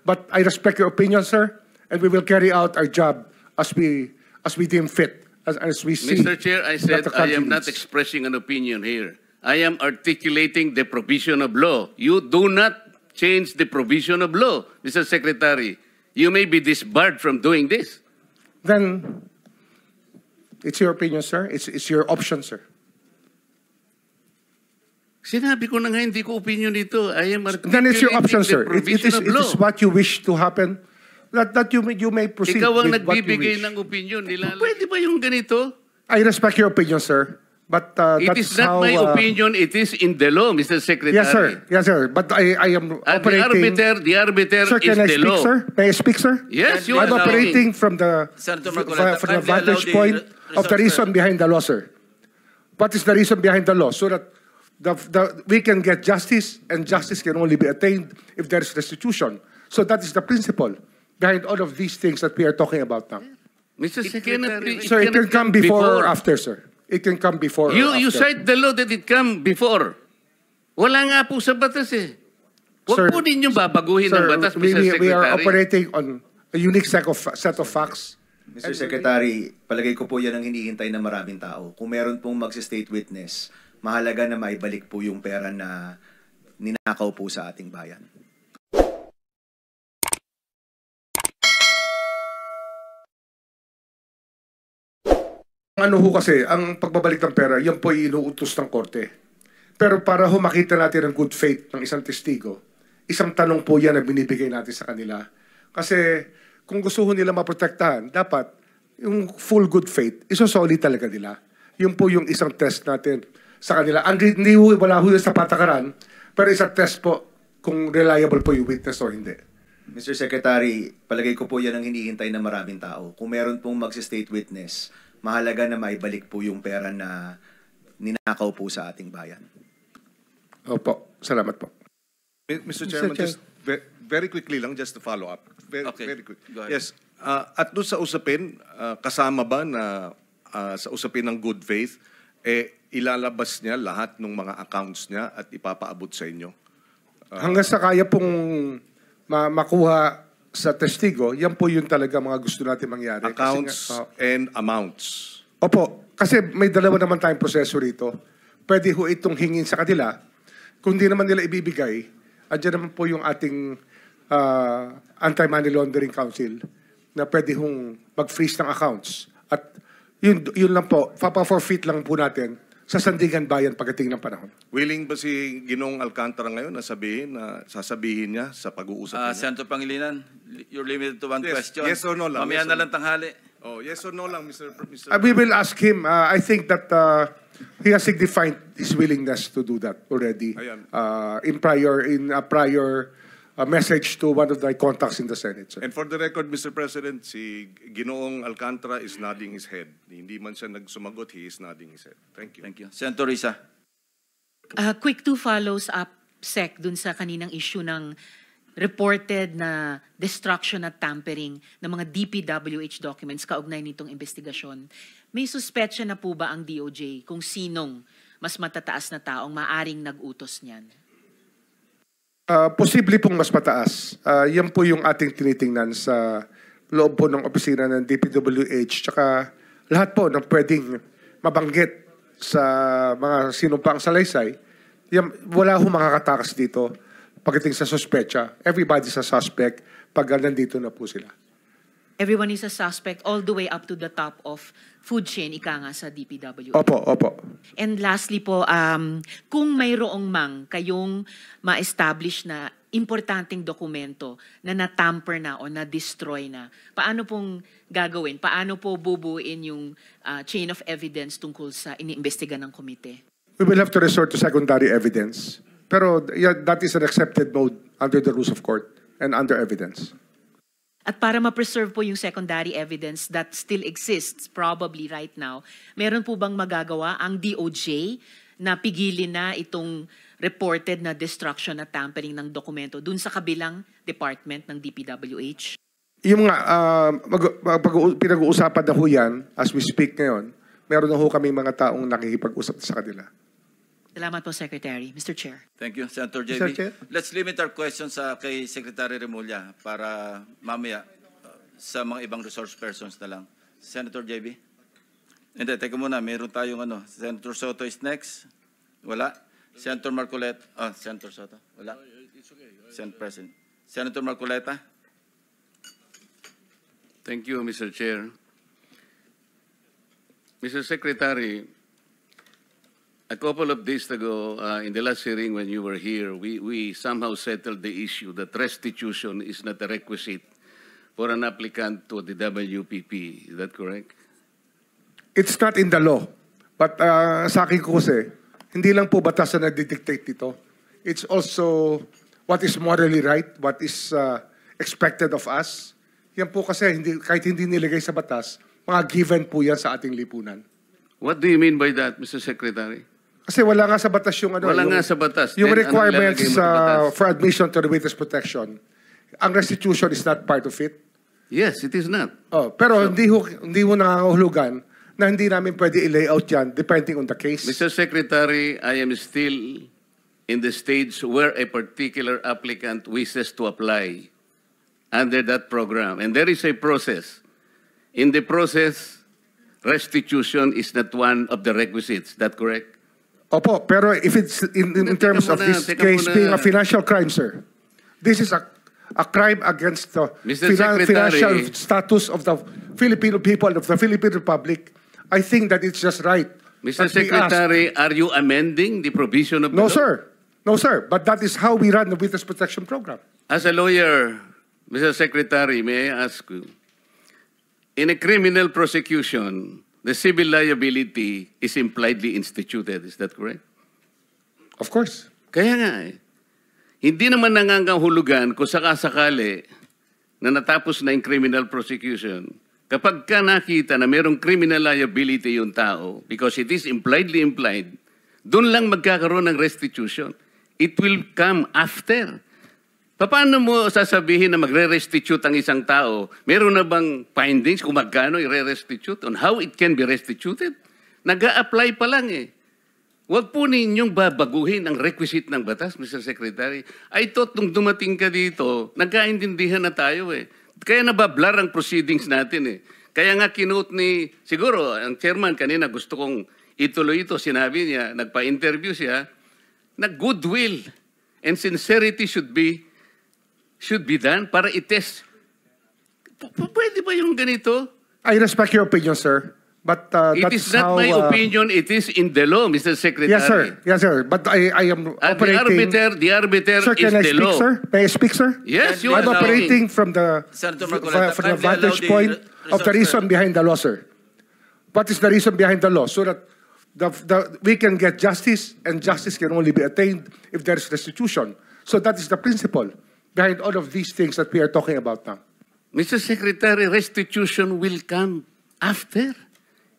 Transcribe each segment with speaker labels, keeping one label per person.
Speaker 1: But I respect your opinion, sir, and we will carry out our job as we deem fit, as we see.
Speaker 2: Mr. Chair, I said
Speaker 1: that the
Speaker 2: I
Speaker 1: country
Speaker 2: am not
Speaker 1: needs.
Speaker 2: expressing an opinion here. I am articulating the provision of law. You do not change the provision of law, Mr. Secretary. You may be disbarred from doing this.
Speaker 1: Then, it's your opinion, sir. It's your option, sir.
Speaker 2: Sinabi ko na nga, hindi ko opinion dito. I am articulating
Speaker 1: Then it's your option, sir.
Speaker 2: the provision of law.
Speaker 1: It is what you wish to happen. That you may proceed
Speaker 2: Ikaw ang
Speaker 1: with what you
Speaker 2: nagbibigay
Speaker 1: wish.
Speaker 2: ng opinion. Pwede ba yung ganito?
Speaker 1: I respect your opinion, sir. But
Speaker 2: It
Speaker 1: that
Speaker 2: is
Speaker 1: is
Speaker 2: not
Speaker 1: how,
Speaker 2: my opinion. It is in the law, Mr. Secretary.
Speaker 1: Yes, sir. Yes, sir. But I am operating.
Speaker 2: The arbiter
Speaker 1: Sir,
Speaker 2: is
Speaker 1: can I
Speaker 2: the
Speaker 1: speak,
Speaker 2: law.
Speaker 1: sir? May I speak, sir?
Speaker 2: Yes, you
Speaker 1: I'm
Speaker 2: are
Speaker 1: operating from the
Speaker 3: Senator Marcoleta,
Speaker 1: from the
Speaker 3: kindly allow
Speaker 1: vantage
Speaker 3: the
Speaker 1: point of the
Speaker 3: resource
Speaker 1: reason behind the law, sir. What is the reason behind the law? So that we can get justice, and justice can only be attained if there is restitution. So that is the principle behind all of these things that we are talking about now.
Speaker 2: Mr. Secretary,
Speaker 1: So it can come before or after, sir. It can come before or
Speaker 2: You
Speaker 1: after.
Speaker 2: cite the law that it come before. Wala nga po sa batas eh.
Speaker 1: Sir,
Speaker 2: Huwag po ninyo babaguhin ng batas, Mr. Secretary.
Speaker 1: we are operating on a unique set of facts.
Speaker 4: Mr. Secretary, palagay ko po yan ang hinihintay ng maraming tao. Kung meron pong mag-state witness, mahalaga na maibalik po yung pera na ninakaw po sa ating bayan.
Speaker 1: Ano ho kasi, ang pagbabalik ng pera, yan po ay inuutos ng korte. Pero para ho makita natin ang good faith ng isang testigo, isang tanong po yan na binibigay natin sa kanila. Kasi kung gusto ho nila maprotektahan, dapat yung full good faith, isosolid talaga nila. Yun po yung isang test natin sa kanila. Hindi ho, wala ho yun sa patakaran, pero isang test po kung reliable po yung witness o hindi.
Speaker 4: Mr. Secretary, palagay ko po yan ang hinihintay ng maraming tao. Kung meron pong mag-state witness, mahalaga na maibalik po yung pera na ninakaw po sa ating bayan.
Speaker 1: Opo, salamat po.
Speaker 5: Mr. Chairman, just very quickly lang, just to follow up. Very quick.
Speaker 3: Go ahead.
Speaker 5: Yes. At doon sa usapin, kasama ba na sa usapin ng good faith, ilalabas niya lahat ng mga accounts niya at ipapaabot sa inyo?
Speaker 1: Hanggang sa kaya pong makuha sa testigo, yan po yun talaga mga gusto natin mangyari.
Speaker 5: Accounts and amounts.
Speaker 1: Opo, kasi may dalawa naman tayong proseso rito. Pwede ho itong hingin sa kanila. Kung di naman nila ibibigay, andyan naman po yung ating Anti-Money Laundering Council na pwede hong mag-freeze ng accounts. At yun lang po, papa-forfeit lang po natin sa Sandigan Bayan pagdating ng panahon.
Speaker 5: Willing ba si Ginoong Alcantara ngayon na sasabihin niya sa pag-uusap niya?
Speaker 3: Senator Pangilinan, you're limited to one question.
Speaker 5: Yes or no lang.
Speaker 3: Mamaya na lang tanghali.
Speaker 5: Oh, yes or no lang, Mr.
Speaker 1: We will ask him. I think that he has signified his willingness to do that already in a prior message to one of the contacts in the Senate. Sir.
Speaker 5: And for the record, Mr. President, si Ginoong Alcantara is nodding his head. Hindi man siya nagsumagot, he is nodding his head. Thank you.
Speaker 3: Thank you. Senator Risa.
Speaker 6: Quick two follows up, Sec, dun sa kaninang issue ng reported na destruction at tampering ng mga DPWH documents kaugnay nitong investigasyon. May suspetsya na po ba ang DOJ kung sinong mas matataas na taong maaring nag-utos niyan?
Speaker 1: Posible pong mas mataas. Yan po yung ating tinitingnan sa loob po ng opisina ng DPWH tsaka lahat po ng pwedeng mabanggit sa mga sinumpaang salaysay. Yan, wala ho makakatakas dito pagdating sa suspetsa. Everybody's a suspect pag nandito na po sila.
Speaker 6: Everyone is a suspect all the way up to the top of food chain, ika nga sa DPWH.
Speaker 1: Opo, opo.
Speaker 6: And lastly po, kung mayroong mang kayong ma-establish na importanteng dokumento na natamper na o na-destroy na, paano pong gagawin? Paano po bubuin yung chain of evidence tungkol sa iniimbestiga ng komite?
Speaker 1: We will have to resort to secondary evidence. Pero that is an accepted mode under the rules of court and under evidence.
Speaker 6: At para ma-preserve po yung secondary evidence that still exists probably right now, meron po bang magagawa ang DOJ na pigilin na itong reported na destruction at tampering ng dokumento dun sa kabilang department ng DPWH?
Speaker 1: Yung nga, pinag-uusapan na ho yan, as we speak ngayon, meron na ho kami mga taong nakikipag-usap sa kanila.
Speaker 6: Salamat po, Secretary. Mr. Chair.
Speaker 3: Thank you, Senator JB.
Speaker 4: Mr. Chair?
Speaker 3: Let's limit our questions kay Secretary Remulla para mamaya sa mga ibang resource persons na lang. Senator JB? Hindi, teka muna. Meron tayong Senator Soto is next. Wala. Senator Marcoleta. Senator Soto. Wala. Senate President. Senator Marcoleta?
Speaker 2: Thank you, Mr. Chair. Mr. Secretary, a couple of days ago, in the last hearing when you were here, we somehow settled the issue that restitution is not a requisite for an applicant to the WPP. Is that correct?
Speaker 1: It's not in the law. But sa akin ko kasi, hindi lang po batas na nagdidictate dito. It's also what is morally right, what is expected of us. Yan po kasi, kahit hindi nilagay sa batas, mga given po yan sa ating lipunan.
Speaker 2: What do you mean by that, Mr. Secretary?
Speaker 1: Kasi wala nga sa batas yung
Speaker 2: Wala nga sa batas.
Speaker 1: Yung
Speaker 2: Then,
Speaker 1: requirements
Speaker 2: anong ilalagay mo sa batas?
Speaker 1: for admission to the witness protection. Ang restitution is not part of it.
Speaker 2: Yes, it is not.
Speaker 1: Pero hindi mo nangangahulugan na hindi namin pwede i-layout yan depending on the case.
Speaker 2: Mr. Secretary, I am still in the stage where a particular applicant wishes to apply under that program. And there is a process. In the process, restitution is not one of the requisites. Is that correct?
Speaker 1: Opo, pero if it's in terms of this case being a financial crime, sir, this is a crime against the
Speaker 2: Mr.
Speaker 1: financial
Speaker 2: Secretary.
Speaker 1: status of the Filipino people, of the Philippine Republic. I think that it's just right.
Speaker 2: Mr.
Speaker 1: that we ask.
Speaker 2: Secretary, are you amending the provision of the
Speaker 1: No,
Speaker 2: law?
Speaker 1: sir. No, sir. But that is how we run the witness protection program.
Speaker 2: As a lawyer, Mr. Secretary, may I ask you, in a criminal prosecution, the civil liability is impliedly instituted. Is that correct?
Speaker 1: Of course.
Speaker 2: Kaya nga hindi naman nangangahulugan kung sakasakali na natapos na yung criminal prosecution. Kapag ka nakita na mayroong criminal liability yung tao, because it is impliedly implied, doon lang magkakaroon ng restitution. It will come after. Paano mo sasabihin na magre-restitute ang isang tao? Meron na bang findings kung magkano i-restitute on how it can be restituted? Nag-a-apply pa lang eh. Huwag po ninyong babaguhin ang requisite ng batas, Mr. Secretary. I thought nung dumating ka dito, nagkaintindihan na tayo eh. Kaya nabablar ang proceedings natin eh. Kaya nga kinote ni, siguro, ang chairman kanina gusto kong ituloy ito. Sinabi niya, nagpa-interview siya, na goodwill and sincerity should be done para i-test. Pwede ba yung ganito?
Speaker 1: I respect your opinion, sir. But
Speaker 2: It
Speaker 1: that's
Speaker 2: is not
Speaker 1: how,
Speaker 2: my opinion, it is in the law, Mr. Secretary.
Speaker 1: Yes, sir. Yes, sir. But I am
Speaker 2: At
Speaker 1: operating...
Speaker 2: the arbiter
Speaker 1: Sir,
Speaker 2: is
Speaker 1: can I
Speaker 2: the
Speaker 1: speak,
Speaker 2: law.
Speaker 1: sir? May I speak, sir?
Speaker 2: Yes, you
Speaker 1: I'm
Speaker 2: are
Speaker 1: operating from the
Speaker 3: Senator Marcoleta,
Speaker 1: from the
Speaker 3: kindly allow
Speaker 1: vantage
Speaker 3: the
Speaker 1: point of the
Speaker 3: resource
Speaker 1: reason behind the law, sir. What is the reason behind the law? So that we can get justice, and justice can only be attained if there is restitution. So that is the principle behind all of these things that we are talking about now.
Speaker 2: Mr. Secretary, restitution will come after.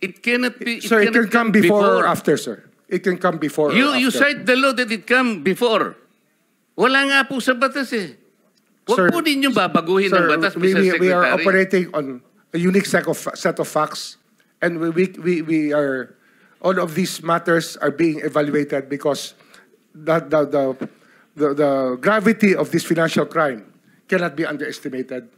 Speaker 2: It cannot be.
Speaker 1: So it can
Speaker 2: cannot
Speaker 1: come before or after, sir. It can come before or
Speaker 2: You
Speaker 1: after.
Speaker 2: cite the law that it come before. Wala nga po sa batas eh.
Speaker 1: Sir,
Speaker 2: Huwag po ninyo babaguhin ang batas, Mr. Secretary.
Speaker 1: we are operating on a unique set of facts, and we are, all of these matters are being evaluated because the gravity of this financial crime cannot be underestimated,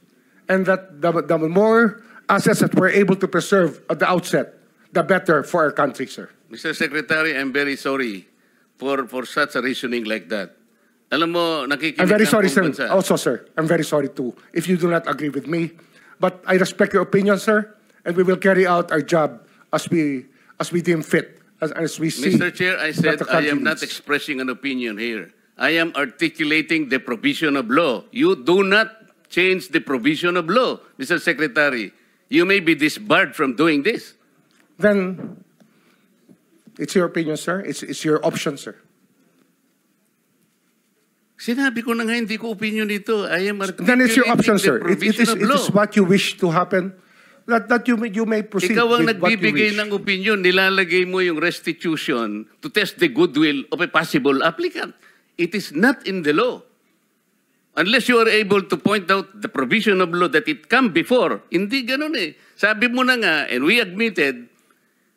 Speaker 1: and that the more assets that we're able to preserve at the outset, the better for our country, sir.
Speaker 2: Mr. Secretary, I'm very sorry for such a reasoning like that. Alam mo, nakikinig
Speaker 1: I'm very
Speaker 2: ang
Speaker 1: sorry,
Speaker 2: buong
Speaker 1: sir.
Speaker 2: bansa.
Speaker 1: Also, sir, I'm very sorry too if you do not agree with me. But I respect your opinion, sir, and we will carry out our job as we deem fit, as we see.
Speaker 2: Mr. Chair, I said
Speaker 1: that the
Speaker 2: I
Speaker 1: country
Speaker 2: am not
Speaker 1: needs.
Speaker 2: expressing an opinion here. I am articulating the provision of law. You do not change the provision of law, Mr. Secretary. You may be disbarred from doing this.
Speaker 1: Then it's your opinion, sir. It's your option, sir.
Speaker 2: Sinabi ko na nga, hindi ko opinion ito. I am articulating
Speaker 1: Then it's your option,
Speaker 2: the
Speaker 1: sir. It
Speaker 2: provision of
Speaker 1: is
Speaker 2: law.
Speaker 1: what you wish to happen. That you may proceed
Speaker 2: Ikaw ang
Speaker 1: with what you
Speaker 2: nagbibigay
Speaker 1: wish.
Speaker 2: ng opinion, nilalagay mo yung restitution to test the goodwill of a possible applicant. It is not in the law. Unless you are able to point out the provision of law that it come before. Hindi ganun eh. Sabi mo na nga, and we admitted,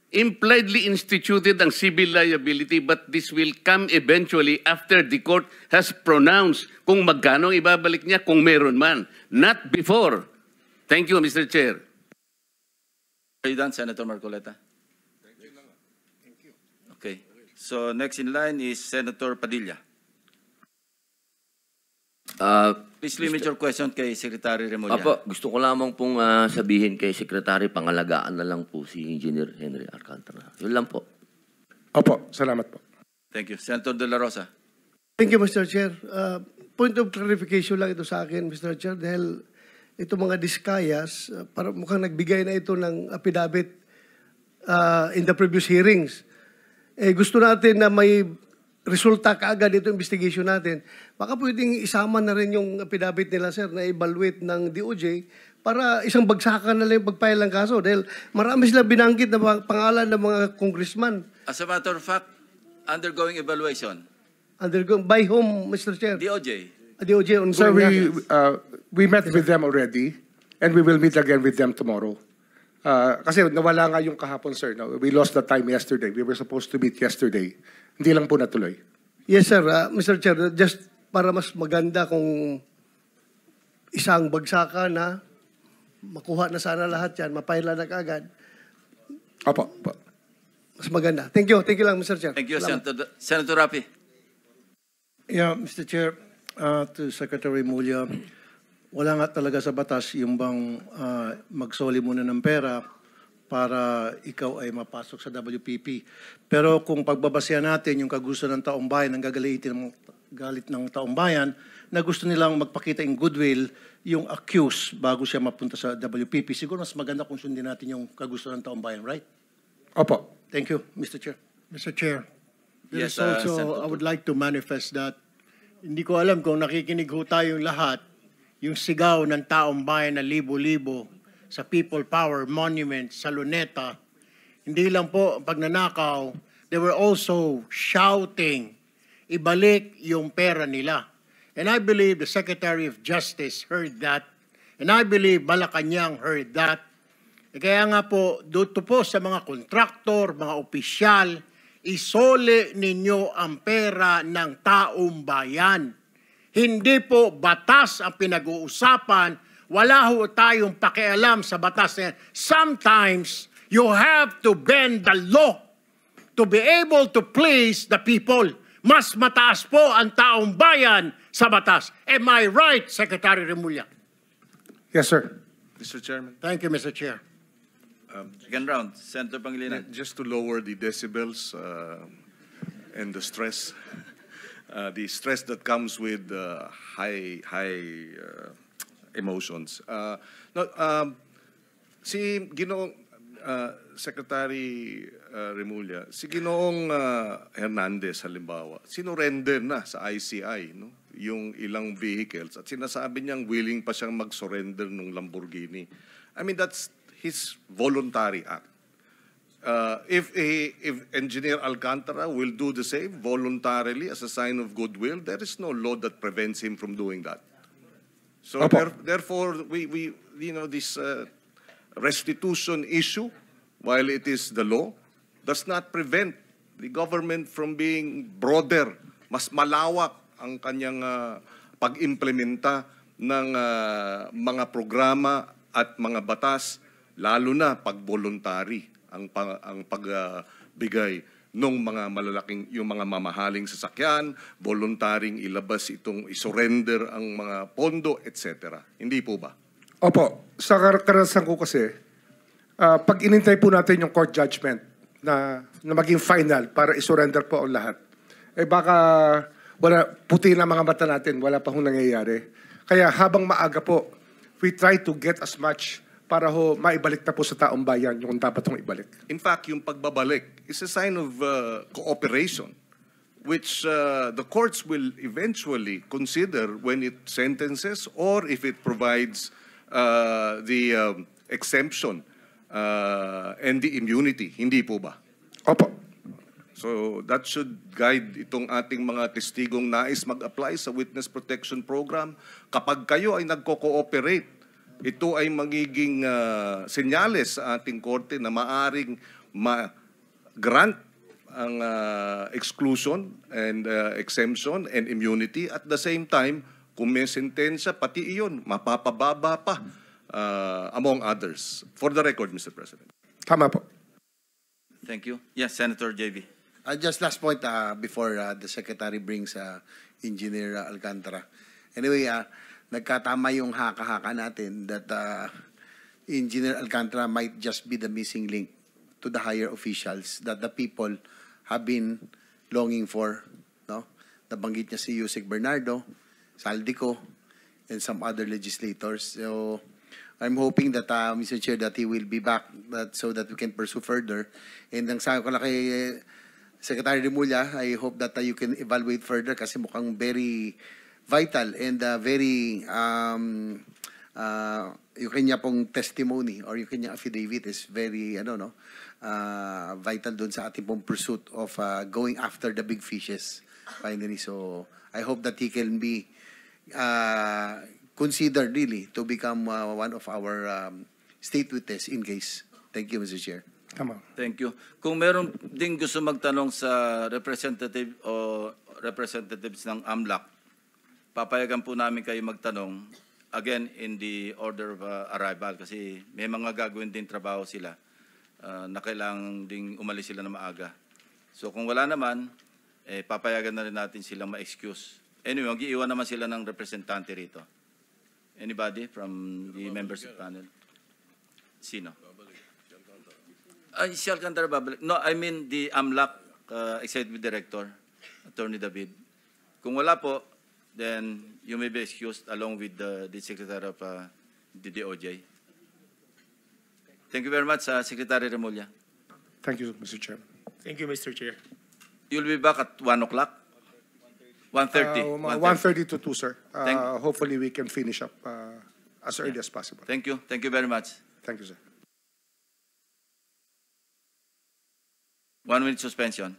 Speaker 2: impliedly instituted ang civil liability, but this will come eventually after the court has pronounced kung magkano ang ibabalik niya kung meron man, not before. Thank you, Mr. Chair.
Speaker 3: Are you done, Senator Marcoleta? Thank you. Okay. So next in line is Senator Padilla. Please limit your question kay Secretary Remulla.
Speaker 7: Apo, gusto ko lamang pong sabihin kay Secretary, pangalagaan na lang po si Engineer Henry Alcantara. Yun lang po.
Speaker 1: Opo, salamat po.
Speaker 3: Thank you. Senator De La Rosa.
Speaker 8: Thank you, Mr. Chair. Point of clarification lang ito sa akin, Mr. Chair, dahil ito mga diskayas, para mukhang nagbigay na ito ng affidavit in the previous hearings. Gusto natin na may resulta kaagad ito investigation natin. Baka pwedeng isama na rin yung affidavit nila, sir, na evaluate ng DOJ para isang bagsakan na lang yung pagpile ng kaso. Dahil marami sila binanggit na pangalan ng mga congressman.
Speaker 3: As a matter of fact, undergoing evaluation.
Speaker 8: By whom, Mr. Chair?
Speaker 3: DOJ.
Speaker 8: DOJ on
Speaker 1: Sir, we met with them already and we will meet again with them tomorrow. Kasi nawala nga yung kahapon, sir. No? We lost the time yesterday. We were supposed to meet yesterday. Hindi lang po natuloy.
Speaker 8: Yes, sir. Mr. Chair, just para mas maganda kung isang bagsakan na makuha na sana lahat yan, mapaila na kaagad.
Speaker 1: Opo.
Speaker 8: Mas maganda. Thank you. Thank you lang, Mr. Chair.
Speaker 3: Thank you,
Speaker 8: Salamat.
Speaker 3: Senator Rapi.
Speaker 9: Yeah, Mr. Chair, to Secretary Mulya, wala nga talaga sa batas yung bang magsoli muna ng pera para ikaw ay mapasok sa WPP. Pero kung pagbabasehan natin yung kagusto ng taong bayan, ang galit ng taong bayan, na gusto nilang magpakita in goodwill yung accused bago siya mapunta sa WPP, siguro mas maganda kung sundin natin yung kagusto ng taong bayan, right?
Speaker 1: Opo.
Speaker 9: Thank you, Mr. Chair.
Speaker 10: Mr. Chair, there
Speaker 3: Yes,
Speaker 10: is also,
Speaker 3: Senator.
Speaker 10: I would like to manifest that hindi ko alam kung nakikinig ho tayong lahat, yung sigaw ng taong bayan na libo-libo sa People Power Monument sa Luneta, hindi lang po pagnanakaw, they were also shouting, ibalik yung pera nila. And I believe the Secretary of Justice heard that, and I believe Malacanang heard that. Kaya nga po, dito po sa mga kontraktor, mga opisyal, isole ninyo ang pera ng taong bayan. Hindi po batas ang pinag-uusapan. Wala ho tayong pakialam sa batas na yan. Sometimes, you have to bend the law to be able to please the people. Mas mataas po ang taong bayan sa batas. Am I right, Secretary Remulla?
Speaker 1: Yes, sir.
Speaker 5: Mr. Chairman,
Speaker 10: Thank you, Mr. Chair.
Speaker 3: Second round, Senator Pangilinan.
Speaker 5: just to lower the decibels and the stress, the stress that comes with high emotions. Si Ginoong Secretary Remulla, si Ginoong Hernandez halimbawa, sinurrender na sa ICI no? Yung ilang vehicles at sinasabi niyang willing pa siyang mag-surrender ng Lamborghini. I mean, that's his voluntary act. If Engineer Alcantara will do the same voluntarily as a sign of goodwill, there is no law that prevents him from doing that. So therefore, we this restitution issue, while it is the law, does not prevent the government from being broader, mas malawak ang kanyang pag-implementa ng mga programa at mga batas, lalo na pag voluntary ang pagbigay ng mga malalaking, yung mga mamahaling sasakyan, voluntaring ilabas itong isurrender ang mga pondo, etc. Hindi po ba?
Speaker 1: Opo. Sa karanasan ko kasi, pag inintay po natin yung court judgment na maging final para isurrender po ang lahat, baka puti na mga mata natin, wala pa hong nangyayari. Kaya habang maaga po, we try to get as much para maibalik na po sa taong bayan yung dapat hong ibalik.
Speaker 5: In fact, yung pagbabalik is a sign of cooperation, which the courts will eventually consider when it sentences or if it provides the exemption and the immunity. Hindi po ba?
Speaker 1: Opo.
Speaker 5: So that should guide itong ating mga testigong nais mag-apply sa Witness Protection Program. Kapag kayo ay nagko-cooperate, ito ay magiging senyales sa ating korte na maaring ma-grant ang exclusion and exemption and immunity. At the same time, kung may sentensya, pati iyon, mapapababa pa among others. For the record, Mr. President.
Speaker 1: Tama po.
Speaker 3: Thank you. Yes, Senator JB.
Speaker 11: Just last point before the Secretary brings Engineer Alcantara. Anyway, nagkatama yung haka-haka natin that Engineer Alcantara might just be the missing link to the higher officials that the people have been longing for. No? Nabanggit niya si Yusek Bernardo, Saldico, and some other legislators. So I'm hoping that, Mr. Chair, that he will be back so that we can pursue further. And ang sabi ko lang kay Secretary Remulla, I hope that you can evaluate further kasi mukhang very vital and very yung kanya pong testimony or yung kanya affidavit is very vital doon sa ating pong pursuit of going after the big fishes finally. So I hope that he can be considered really to become one of our state witness in case. Thank you, Mr. Chair.
Speaker 1: Tama.
Speaker 3: Thank you. Kung meron ding gusto magtanong sa representative o representatives ng AMLAC, papayagan po namin kayo magtanong again in the order of arrival kasi may mga gagawin din trabaho sila na kailangan ding umalis sila na maaga. So kung wala naman, papayagan na rin natin silang ma-excuse. Anyway, mag-iiwan naman sila ng representante rito. Anybody from the members of the panel? Sino? Si Alcantara babalik. No, I mean the AMLAC Executive Director, Attorney David. Kung wala po, then you may be excused along with the Secretary of the DOJ. Thank you very much, Secretary Remulla.
Speaker 1: Thank you, Mr. Chair.
Speaker 12: Thank you, Mr. Chair.
Speaker 3: You'll be back at 1 o'clock? 1:30?
Speaker 1: 1:30 to 2, sir.
Speaker 3: Thank-
Speaker 1: Hopefully we can finish up as early as possible.
Speaker 3: Thank you. Thank you very much.
Speaker 1: Thank you, sir.
Speaker 3: 1 minute suspension.